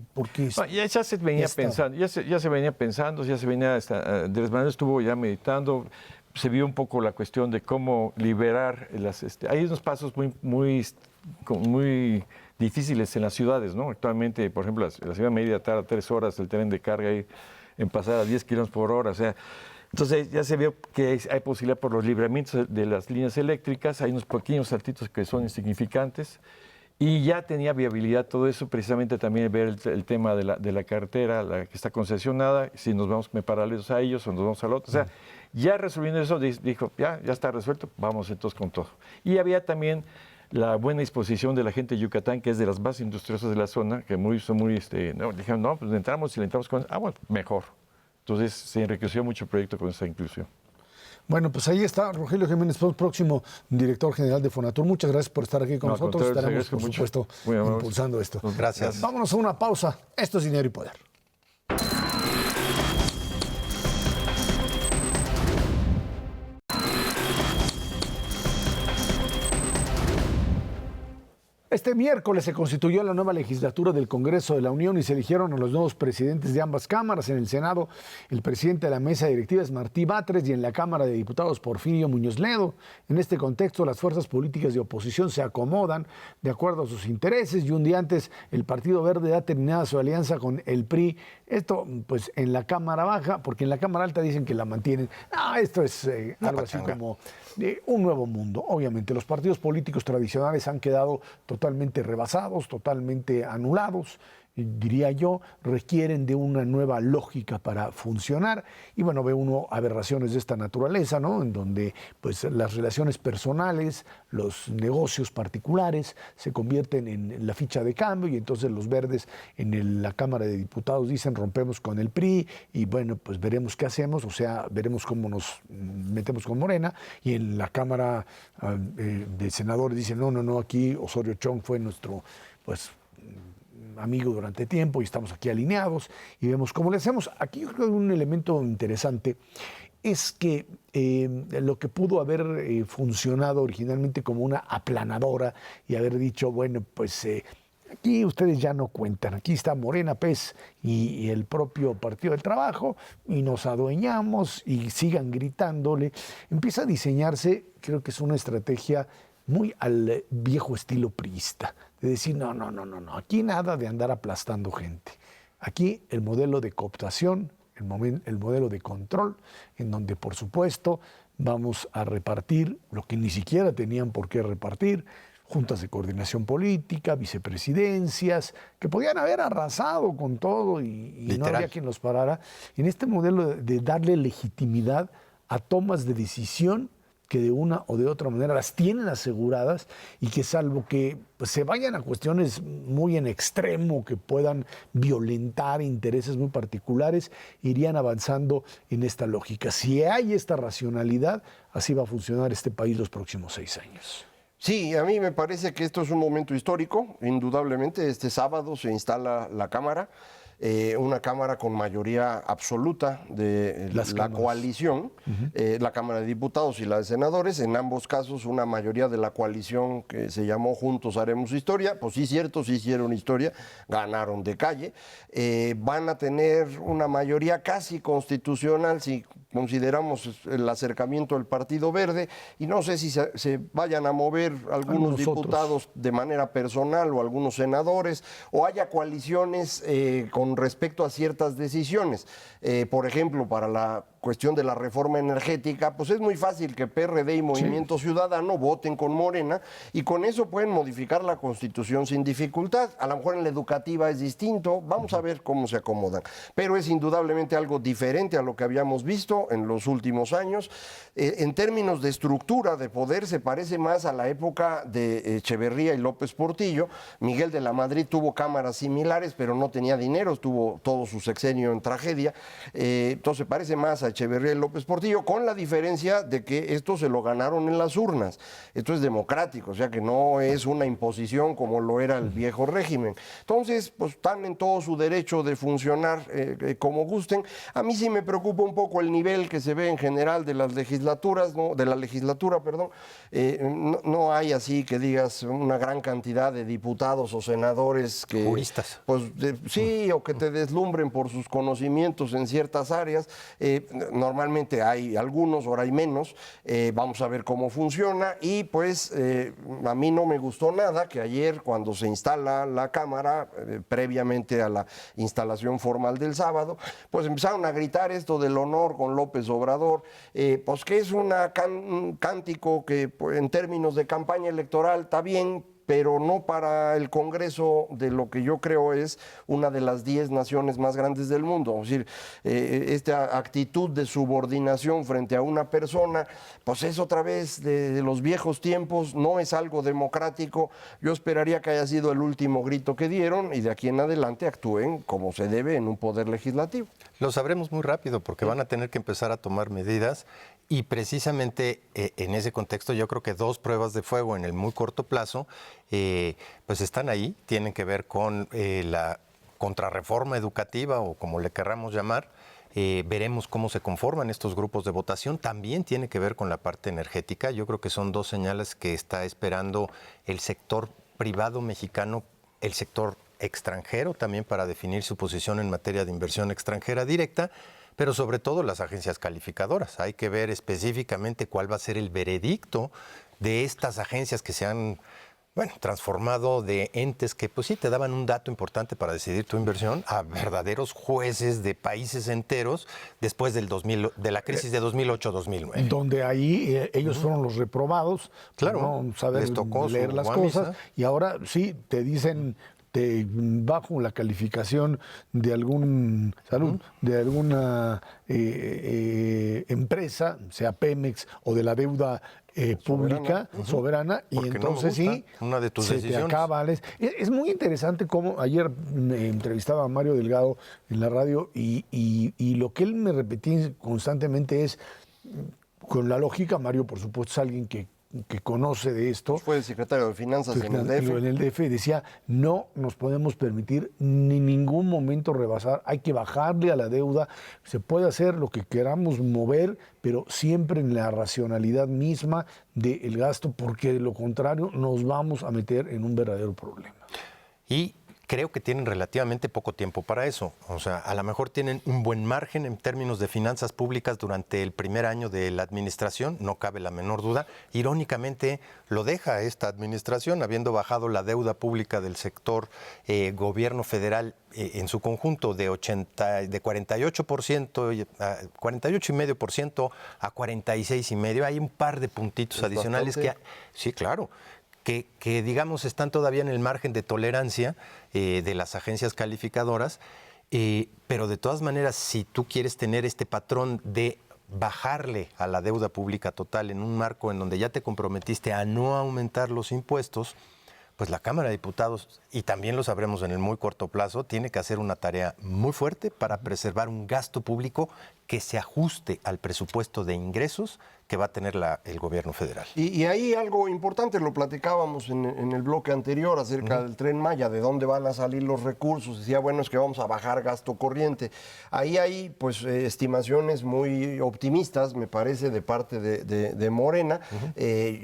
Ya se venía pensando, ya se venía pensando, Andrés Manuel estuvo ya meditando, se vio un poco la cuestión de cómo liberar hay unos pasos muy difíciles en las ciudades, ¿no? Actualmente, por ejemplo, la ciudad media tarda 3 horas el tren de carga en pasar a 10 kilómetros por hora, o sea, entonces ya se vio que hay posibilidad por los libramientos de las líneas eléctricas, hay unos pequeños saltitos que son insignificantes, y ya tenía viabilidad todo eso, precisamente también ver el tema de la carretera, la que está concesionada, si nos vamos paralelos a ellos o nos vamos al otro. O sea, ya resolviendo eso, dijo, ya está resuelto, vamos entonces con todo. Y había también la buena disposición de la gente de Yucatán, que es de las más industriosas de la zona, que dijeron, no, pues entramos y le entramos con, bueno, mejor. Entonces se enriqueció mucho el proyecto con esa inclusión. Bueno, pues ahí está Rogelio Jiménez Pons, próximo director general de Fonatur. Muchas gracias por estar aquí con nosotros. Estaremos, por supuesto, impulsando esto. Gracias. Vámonos a una pausa. Esto es Dinero y Poder. Este miércoles se constituyó la nueva legislatura del Congreso de la Unión y se eligieron a los nuevos presidentes de ambas cámaras. En el Senado, el presidente de la mesa directiva es Martí Batres y en la Cámara de Diputados Porfirio Muñoz Ledo. En este contexto, las fuerzas políticas de oposición se acomodan de acuerdo a sus intereses y un día antes el Partido Verde ha terminado su alianza con el PRI. Esto, pues, en la Cámara Baja, porque en la Cámara Alta dicen que la mantienen. Esto es algo así como un nuevo mundo. Obviamente, los partidos políticos tradicionales han quedado totalmente rebasados, totalmente anulados, diría yo, requieren de una nueva lógica para funcionar. Y bueno, ve uno aberraciones de esta naturaleza, ¿no? En donde pues las relaciones personales, los negocios particulares se convierten en la ficha de cambio y entonces los verdes en la Cámara de Diputados dicen rompemos con el PRI y bueno, pues veremos qué hacemos, o sea, veremos cómo nos metemos con Morena, y en la Cámara de Senadores dicen no, aquí Osorio Chong fue nuestro, pues, amigo durante tiempo y estamos aquí alineados y vemos cómo le hacemos. Aquí yo creo que un elemento interesante es que lo que pudo haber funcionado originalmente como una aplanadora y haber dicho, bueno, pues aquí ustedes ya no cuentan, aquí está Morena, PES y el propio Partido del Trabajo y nos adueñamos y sigan gritándole, empieza a diseñarse, creo que es una estrategia muy al viejo estilo priista, de decir, no, aquí nada de andar aplastando gente. Aquí el modelo de cooptación, el modelo de control, en donde, por supuesto, vamos a repartir lo que ni siquiera tenían por qué repartir, juntas de coordinación política, vicepresidencias, que podían haber arrasado con todo y no había quien los parara. En este modelo de darle legitimidad a tomas de decisión que de una o de otra manera las tienen aseguradas y que salvo que pues, se vayan a cuestiones muy en extremo que puedan violentar intereses muy particulares, irían avanzando en esta lógica. Si hay esta racionalidad, así va a funcionar este país los próximos 6 años. Sí, a mí me parece que esto es un momento histórico. Indudablemente, este sábado se instala la Cámara. Una Cámara con mayoría absoluta de la coalición, la Cámara de Diputados y la de Senadores, en ambos casos una mayoría de la coalición que se llamó Juntos Haremos Historia, pues sí cierto, sí hicieron historia, ganaron de calle, van a tener una mayoría casi constitucional si consideramos el acercamiento del Partido Verde, y no sé si se vayan a mover algunos diputados de manera personal o algunos senadores, o haya coaliciones con respecto a ciertas decisiones. Por ejemplo, para la cuestión de la reforma energética, pues es muy fácil que PRD y Movimiento Ciudadano voten con Morena y con eso pueden modificar la Constitución sin dificultad. A lo mejor en la educativa es distinto, vamos a ver cómo se acomodan. Pero es indudablemente algo diferente a lo que habíamos visto en los últimos años. En términos de estructura de poder se parece más a la época de Echeverría y López Portillo. Miguel de la Madrid tuvo cámaras similares, pero no tenía dinero, tuvo todo su sexenio en tragedia. Entonces parece más a Garza Echeverría y López Portillo, con la diferencia de que esto se lo ganaron en las urnas. Esto es democrático, o sea que no es una imposición como lo era el viejo régimen. Entonces, pues están en todo su derecho de funcionar como gusten. A mí sí me preocupa un poco el nivel que se ve en general de las legislaturas, ¿no? De la legislatura, perdón. No hay así que digas una gran cantidad de diputados o senadores que... Juristas. Pues sí, o que te deslumbren por sus conocimientos en ciertas áreas. Normalmente hay algunos, ahora hay menos. Vamos a ver cómo funciona. Y pues a mí no me gustó nada que ayer, cuando se instala la Cámara, previamente a la instalación formal del sábado, pues empezaron a gritar esto del honor con López Obrador, pues que es un cántico que pues, en términos de campaña electoral está bien, pero no para el Congreso de lo que yo creo es una de las 10 naciones más grandes del mundo. Es decir, esta actitud de subordinación frente a una persona, pues es otra vez de los viejos tiempos, no es algo democrático. Yo esperaría que haya sido el último grito que dieron y de aquí en adelante actúen como se debe en un poder legislativo. Lo sabremos muy rápido porque van a tener que empezar a tomar medidas y precisamente en ese contexto yo creo que 2 pruebas de fuego en el muy corto plazo pues están ahí, tienen que ver con la contrarreforma educativa o como le querramos llamar. Veremos cómo se conforman estos grupos de votación. También tiene que ver con la parte energética. Yo creo que son 2 señales que está esperando el sector privado mexicano, el sector extranjero también para definir su posición en materia de inversión extranjera directa, pero sobre todo las agencias calificadoras. Hay que ver específicamente cuál va a ser el veredicto de estas agencias que se han transformado de entes que pues sí te daban un dato importante para decidir tu inversión a verdaderos jueces de países enteros después de la crisis de 2008-2009. Donde ahí ellos fueron los reprobados, claro, por no saber les tocó leer las cosas, y ahora sí te dicen bajo la calificación de de alguna empresa, sea Pemex o de la deuda pública, soberana, y porque entonces no sí, una de tus se decisiones. te acaba. Es muy interesante cómo ayer me entrevistaba a Mario Delgado en la radio y lo que él me repetía constantemente es, con la lógica, Mario por supuesto es alguien que conoce de esto. Pues fue el secretario de Finanzas en el DF. En el DF decía, no nos podemos permitir ni en ningún momento rebasar, hay que bajarle a la deuda, se puede hacer lo que queramos mover, pero siempre en la racionalidad misma del gasto, porque de lo contrario nos vamos a meter en un verdadero problema. Y creo que tienen relativamente poco tiempo para eso. O sea, a lo mejor tienen un buen margen en términos de finanzas públicas durante el primer año de la administración, no cabe la menor duda. Irónicamente, lo deja esta administración, habiendo bajado la deuda pública del sector gobierno federal en su conjunto de 48%, 48,5% a 46,5%. Hay un par de puntitos adicionales bastante. sí, claro. Que digamos están todavía en el margen de tolerancia de las agencias calificadoras, pero de todas maneras, si tú quieres tener este patrón de bajarle a la deuda pública total en un marco en donde ya te comprometiste a no aumentar los impuestos, pues la Cámara de Diputados, y también lo sabremos en el muy corto plazo, tiene que hacer una tarea muy fuerte para preservar un gasto público que se ajuste al presupuesto de ingresos que va a tener el gobierno federal. Y ahí algo importante, lo platicábamos en el bloque anterior acerca del Tren Maya, de dónde van a salir los recursos. Decía, bueno, es que vamos a bajar gasto corriente. Ahí hay pues estimaciones muy optimistas, me parece, de parte de Morena.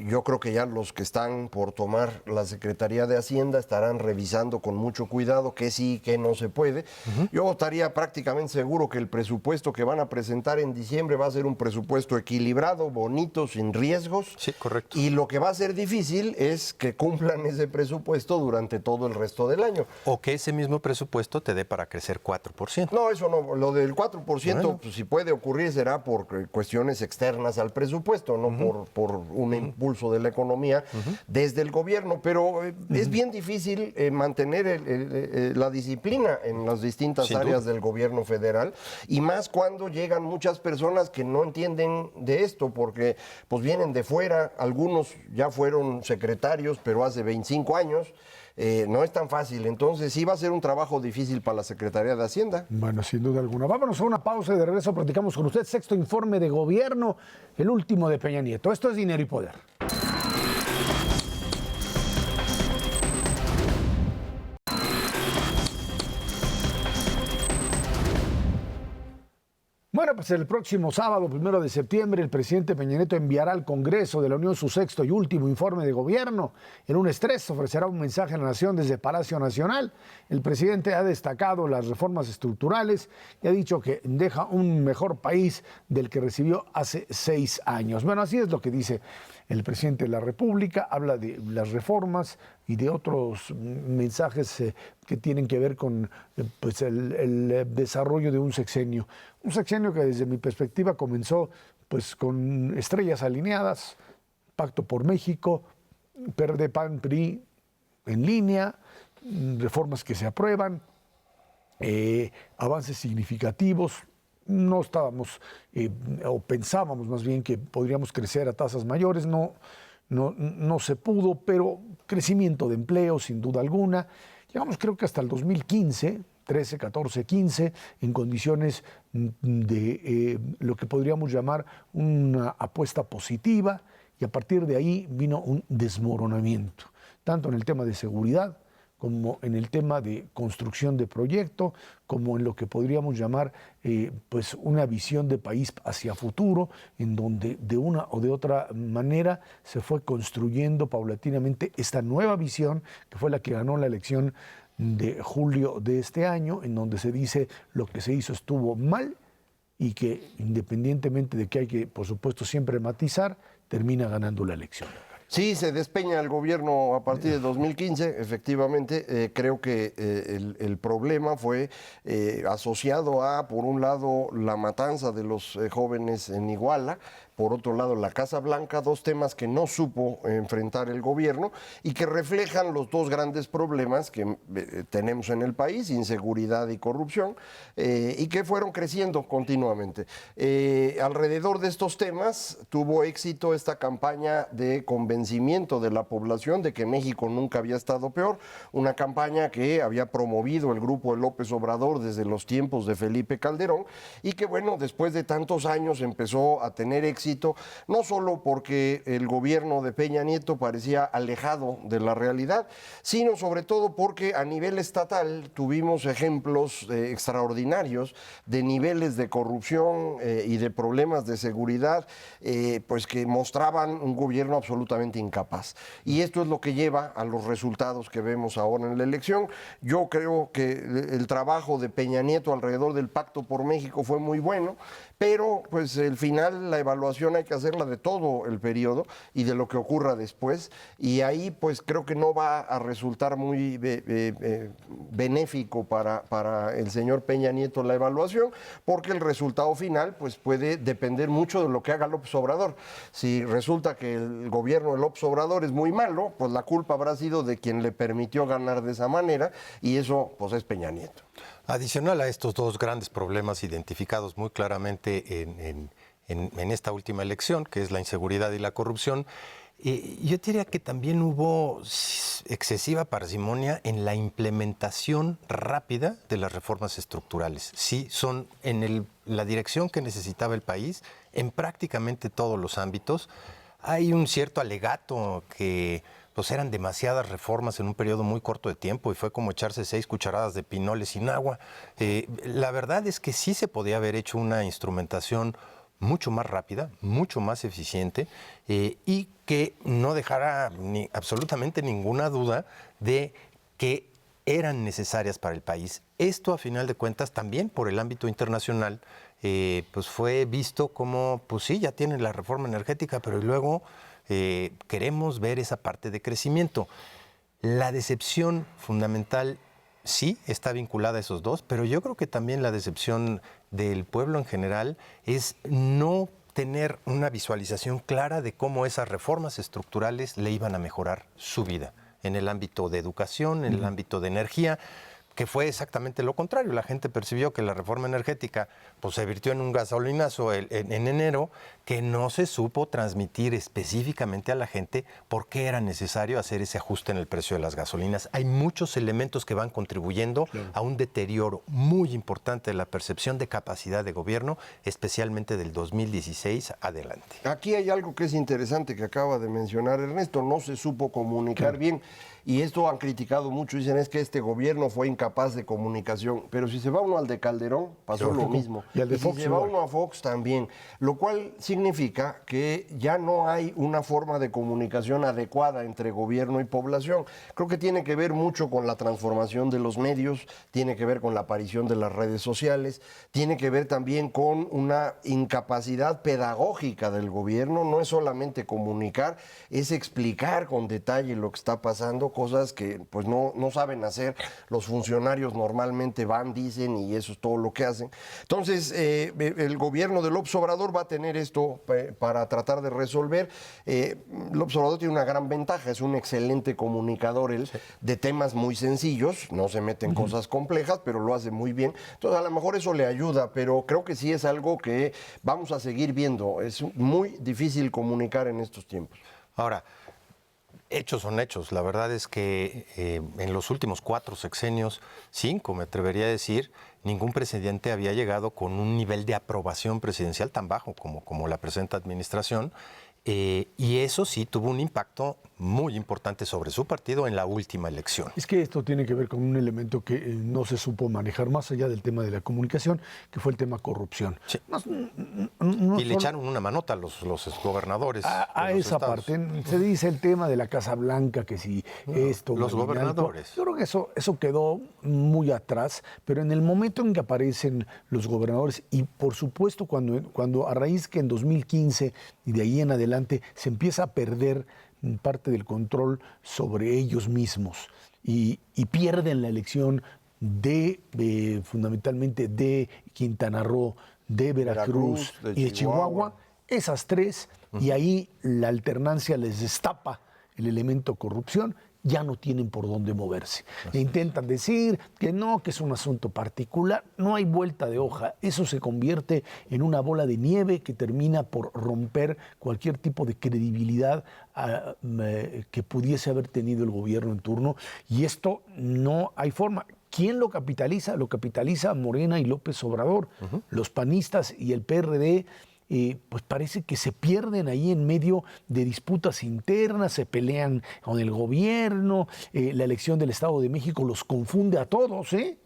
Yo creo que ya los que están por tomar la Secretaría de Hacienda estarán revisando con mucho cuidado qué sí, qué no se puede. Yo estaría prácticamente seguro que el presupuesto que van a presentar en diciembre va a ser un presupuesto equilibrado, bonito, sin riesgos. Sí, correcto. Y lo que va a ser difícil es que cumplan ese presupuesto durante todo el resto del año. O que ese mismo presupuesto te dé para crecer 4%. No, eso no. Lo del 4%, Bueno, pues, si puede ocurrir, será por cuestiones externas al presupuesto, no por un impulso de la economía desde el gobierno. Pero es bien difícil mantener la disciplina en las distintas Sin áreas duda. del gobierno federal, y más cuando llegan muchas personas que no entienden de esto. porque pues vienen de fuera, algunos ya fueron secretarios, pero hace 25 años. No es tan fácil, entonces sí va a ser un trabajo difícil para la Secretaría de Hacienda. Bueno, sin duda alguna. Vámonos a una pausa y de regreso platicamos con usted. Sexto informe de gobierno, el último de Peña Nieto. Esto es Dinero y Poder. Bueno, pues el próximo sábado, 1 de septiembre, el presidente Peña Nieto enviará al Congreso de la Unión su sexto y último informe de gobierno. En un estrés ofrecerá un mensaje a la nación desde Palacio Nacional. El presidente ha destacado las reformas estructurales y ha dicho que deja un mejor país del que recibió hace 6 años. Bueno, así es lo que dice el presidente de la República, habla de las reformas y de otros mensajes que tienen que ver con pues el desarrollo de un sexenio. Un sexenio que desde mi perspectiva comenzó pues con estrellas alineadas, Pacto por México, PRD, PAN, PRI en línea, reformas que se aprueban, avances significativos. No estábamos, o pensábamos más bien que podríamos crecer a tasas mayores, no se pudo, pero crecimiento de empleo sin duda alguna. Llegamos creo que hasta el 2015, 13, 14, 15, en condiciones de lo que podríamos llamar una apuesta positiva, y a partir de ahí vino un desmoronamiento, tanto en el tema de seguridad, como en el tema de construcción de proyecto, como en lo que podríamos llamar pues una visión de país hacia futuro, en donde de una o de otra manera se fue construyendo paulatinamente esta nueva visión, que fue la que ganó la elección de julio de este año, en donde se dice lo que se hizo estuvo mal y que independientemente de que hay que, por supuesto, siempre matizar, termina ganando la elección. Sí, se despeña el gobierno a partir de 2015, efectivamente. Creo que el problema fue asociado a, por un lado, la matanza de los jóvenes en Iguala, por otro lado, la Casa Blanca, dos temas que no supo enfrentar el gobierno y que reflejan los dos grandes problemas que tenemos en el país, inseguridad y corrupción, y que fueron creciendo continuamente. Alrededor de estos temas tuvo éxito esta campaña de convencimiento de la población de que México nunca había estado peor, una campaña que había promovido el grupo de López Obrador desde los tiempos de Felipe Calderón y que, bueno, después de tantos años empezó a tener éxito, no solo porque el gobierno de Peña Nieto parecía alejado de la realidad, sino sobre todo porque a nivel estatal tuvimos ejemplos extraordinarios de niveles de corrupción y de problemas de seguridad, pues que mostraban un gobierno absolutamente incapaz. Y esto es lo que lleva a los resultados que vemos ahora en la elección. Yo creo que el trabajo de Peña Nieto alrededor del Pacto por México fue muy bueno, pero pues al final la evaluación hay que hacerla de todo el periodo y de lo que ocurra después, y ahí pues creo que no va a resultar muy benéfico para el señor Peña Nieto la evaluación, porque el resultado final pues puede depender mucho de lo que haga López Obrador. Si resulta que el gobierno de López Obrador es muy malo, pues la culpa habrá sido de quien le permitió ganar de esa manera, y eso pues es Peña Nieto. Adicional a estos dos grandes problemas identificados muy claramente en esta última elección, que es la inseguridad y la corrupción, yo diría que también hubo excesiva parsimonia en la implementación rápida de las reformas estructurales. Sí, son en la dirección que necesitaba el país, en prácticamente todos los ámbitos. Hay un cierto alegato que pues eran demasiadas reformas en un periodo muy corto de tiempo y fue como echarse 6 cucharadas de pinole sin agua. La verdad es que sí se podía haber hecho una instrumentación mucho más rápida, mucho más eficiente y que no dejara absolutamente ninguna duda de que eran necesarias para el país. Esto, a final de cuentas, también por el ámbito internacional, pues fue visto como, pues sí, ya tienen la reforma energética, pero luego queremos ver esa parte de crecimiento. La decepción fundamental sí está vinculada a esos dos, pero yo creo que también la decepción del pueblo en general es no tener una visualización clara de cómo esas reformas estructurales le iban a mejorar su vida en el ámbito de educación, en el ámbito de energía. que fue exactamente lo contrario. La gente percibió que la reforma energética pues, se virtió en un gasolinazo en enero, que no se supo transmitir específicamente a la gente por qué era necesario hacer ese ajuste en el precio de las gasolinas. Hay muchos elementos que van contribuyendo a un deterioro muy importante de la percepción de capacidad de gobierno, especialmente del 2016 adelante. Aquí hay algo que es interesante que acaba de mencionar Ernesto, no se supo comunicar bien. Y esto han criticado mucho, dicen es que este gobierno fue incapaz de comunicación, pero si se va uno al de Calderón, pasó lo mismo. Y al de Fox si se va uno a Fox también, lo cual significa que ya no hay una forma de comunicación adecuada entre gobierno y población. Creo que tiene que ver mucho con la transformación de los medios, tiene que ver con la aparición de las redes sociales, tiene que ver también con una incapacidad pedagógica del gobierno, no es solamente comunicar, es explicar con detalle lo que está pasando, cosas que pues no saben hacer. Los funcionarios normalmente van, dicen y eso es todo lo que hacen. Entonces, el gobierno de López Obrador va a tener esto para tratar de resolver. López Obrador tiene una gran ventaja, es un excelente comunicador él, de temas muy sencillos, no se mete en cosas complejas, pero lo hace muy bien. Entonces, a lo mejor eso le ayuda, pero creo que sí es algo que vamos a seguir viendo. Es muy difícil comunicar en estos tiempos. Ahora, hechos son hechos. La verdad es que en los últimos 4 sexenios, 5 me atrevería a decir, ningún presidente había llegado con un nivel de aprobación presidencial tan bajo como la presente administración. Y eso sí tuvo un impacto muy importante sobre su partido en la última elección. Es que esto tiene que ver con un elemento que no se supo manejar más allá del tema de la comunicación, que fue el tema corrupción. Sí. Y le echaron una manota a los gobernadores. A de los esa estados. parte. Se dice el tema de la Casa Blanca, que si esto... Los gobernadores. Yo creo que eso quedó muy atrás, pero en el momento en que aparecen los gobernadores, y por supuesto cuando a raíz que en 2015 y de ahí en adelante se empieza a perder parte del control sobre ellos mismos y pierden la elección fundamentalmente de Quintana Roo, de Veracruz y de Chihuahua, esas tres, y ahí la alternancia les destapa el elemento corrupción, ya no tienen por dónde moverse. E intentan decir que no, que es un asunto particular, no hay vuelta de hoja, eso se convierte en una bola de nieve que termina por romper cualquier tipo de credibilidad que pudiese haber tenido el gobierno en turno, y esto no hay forma. ¿Quién lo capitaliza? Lo capitaliza Morena y López Obrador. Los panistas y el PRD pues parece que se pierden ahí en medio de disputas internas, se pelean con el gobierno, la elección del Estado de México los confunde a todos, ¿eh?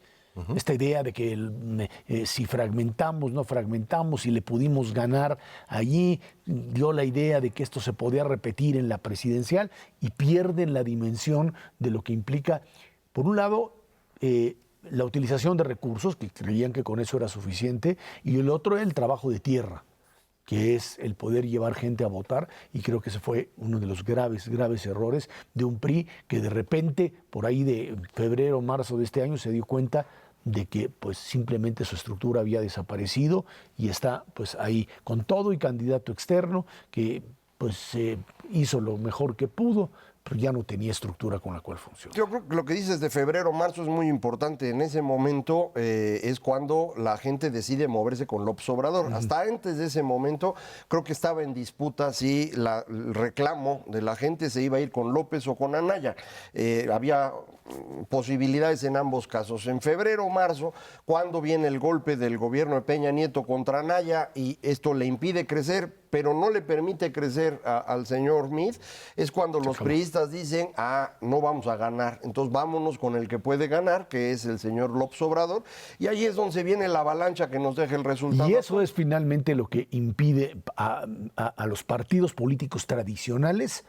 Esta idea de que si fragmentamos, no fragmentamos, si le pudimos ganar allí, dio la idea de que esto se podía repetir en la presidencial y pierden la dimensión de lo que implica, por un lado, la utilización de recursos, que creían que con eso era suficiente, y el otro el trabajo de tierra, que es el poder llevar gente a votar, y creo que ese fue uno de los graves errores de un PRI que de repente, por ahí de febrero, marzo de este año, se dio cuenta de que pues simplemente su estructura había desaparecido y está pues ahí con todo y candidato externo que pues hizo lo mejor que pudo, pero ya no tenía estructura con la cual funcionar. Yo creo que lo que dices de febrero, marzo es muy importante. En ese momento es cuando la gente decide moverse con López Obrador. Hasta antes de ese momento creo que estaba en disputa si el reclamo de la gente se iba a ir con López o con Anaya. Había posibilidades en ambos casos. En febrero, marzo, cuando viene el golpe del gobierno de Peña Nieto contra Anaya y esto le impide crecer, pero no le permite crecer al señor Meade, es cuando los priistas dicen, no vamos a ganar, entonces vámonos con el que puede ganar, que es el señor López Obrador, y ahí es donde viene la avalancha que nos deja el resultado. Y eso es finalmente lo que impide a los partidos políticos tradicionales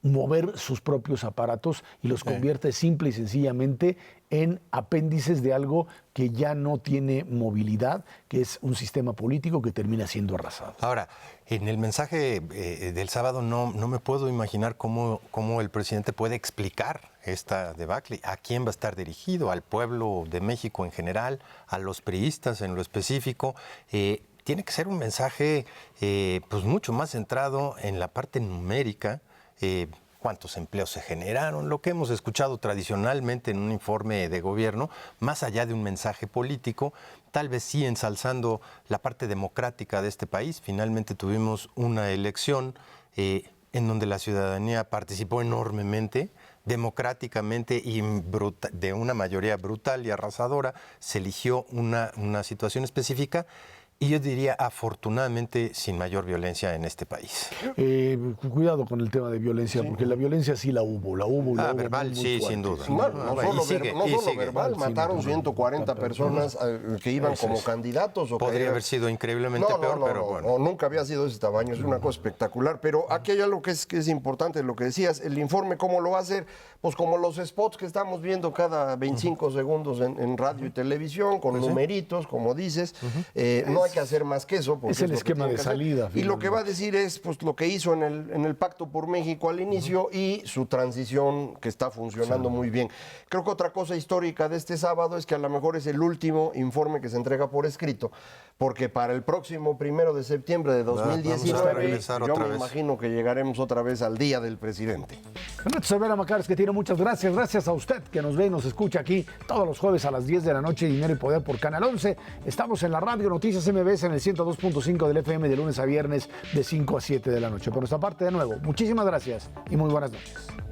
mover sus propios aparatos y los convierte simple y sencillamente en apéndices de algo que ya no tiene movilidad, que es un sistema político que termina siendo arrasado. Ahora, en el mensaje del sábado no me puedo imaginar cómo el presidente puede explicar esta debacle. ¿A quién va a estar dirigido? ¿Al pueblo de México en general? ¿A los priistas en lo específico? Tiene que ser un mensaje pues mucho más centrado en la parte numérica. cuántos empleos se generaron, lo que hemos escuchado tradicionalmente en un informe de gobierno, más allá de un mensaje político, tal vez sí ensalzando la parte democrática de este país. Finalmente tuvimos una elección en donde la ciudadanía participó enormemente, democráticamente y de una mayoría brutal y arrasadora, se eligió una situación específica. Y yo diría, afortunadamente, sin mayor violencia en este país. Cuidado con el tema de violencia, porque la violencia sí la hubo. Verbal, sí, sin duda. No solo verbal, mataron 140 personas que iban como candidatos. Podría haber sido increíblemente peor, pero bueno. Nunca había sido de ese tamaño, es una cosa espectacular. Pero aquí hay algo que es importante, lo que decías, el informe, ¿cómo lo va a hacer? Pues como los spots que estamos viendo cada 25 segundos en radio y televisión, con numeritos, como dices. No hay que hacer más que eso. Es el esquema de salida. Y lo que va a decir es pues lo que hizo en el Pacto por México al inicio y su transición que está funcionando muy bien. Creo que otra cosa histórica de este sábado es que a lo mejor es el último informe que se entrega por escrito, porque para el próximo 1 de septiembre de 2019 yo me imagino que llegaremos otra vez al Día del Presidente. Cervera Macares, que tiene muchas gracias. Gracias a usted que nos ve y nos escucha aquí todos los jueves a las 10 de la noche, Dinero y Poder por Canal 11. Estamos en la radio Noticias MBS en el 102.5 del FM de lunes a viernes de 5 a 7 de la noche. Por nuestra parte, de nuevo, muchísimas gracias y muy buenas noches.